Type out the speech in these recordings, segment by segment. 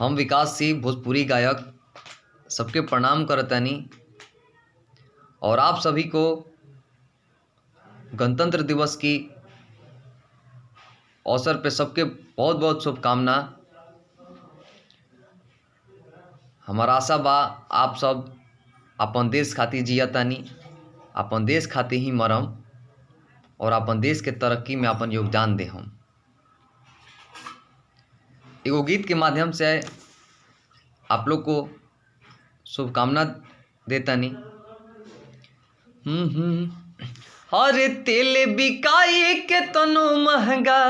हम विकास सिंह भोजपुरी गायक सबके प्रणाम करतानी और आप सभी को गणतंत्र दिवस की अवसर पे सबके बहुत बहुत शुभकामना। हमारा आशा बा आप सब अपन देश खातिर जियतानी, अपन देश खातिर ही मरम और अपन देश के तरक्की में अपन योगदान दे। हम एगो गीत के माध्यम से आप लोग को शुभकामना देतानी। अरे तेल बिकाई के तनो महंगा,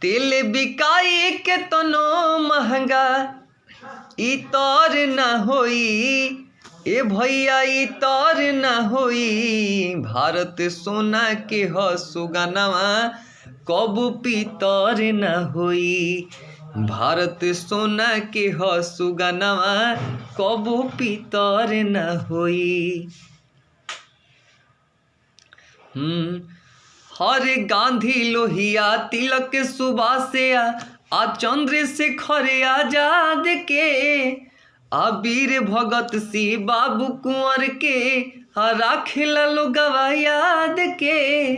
तेल बिकाई के तनो महंगा, ई तोर न होई ए भैया, ई तोर न होई। भारत सोना के ह सुगनवा, कबू पीतर न होई। भारत सोना के ह सुगनवा, कबू पीतर न होई। हर गांधी लोहिया तिलक सुभाषया आ चंद्रशेखर आजाद के, आ वीर भगत सिंह बाबू कुंवर के, राखेला लोगवा याद के।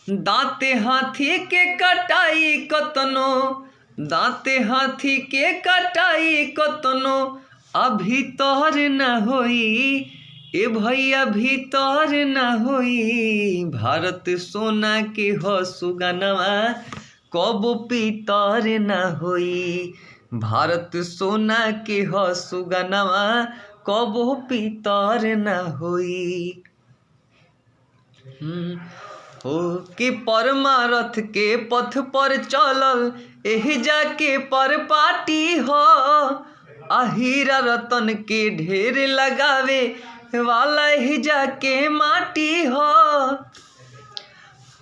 दांते हाथी के कटाई कतनो, दांते हाथी के कटाई कतनो, अभी तोहर न होई ए भैया, भीतर न होई। भारत सोना के ह सुगनवा, कबो पीतर न होई। भारत सोना के ह सुगनवा, कबो पीतर न होई। हो कि परमारथ के पथ पर चलल, एही जाके पर पाटी हो। हीरा रतन के ढेर लगावे वाला एही जाके माटी हो।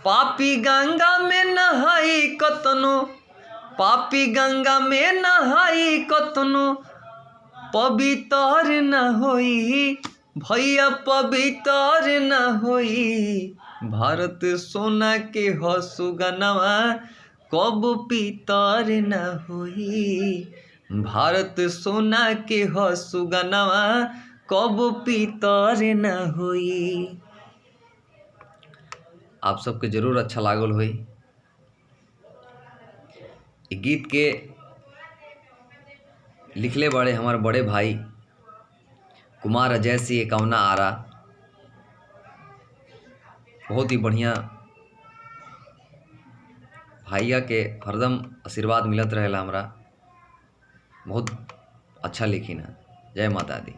पापी गंगा में नहाई कतनो, पापी गंगा में नहाई कतनो, पवित्र न होई भैया, पवित्र न होई। भारत सोना के ह सुगनवा, कब पीतर न होई। भारत सोना के ह सुगनवा, कब पीतर न होई। आप सबके जरूर अच्छा लागल होई। गीत के लिखले बड़े हमारे बड़े भाई कुमार अजय सिंह एकावना आरा। बहुत ही बढ़िया भैया के हरदम आशीर्वाद मिलत रहेला हमरा। बहुत अच्छा लिखी ना। जय माता दी।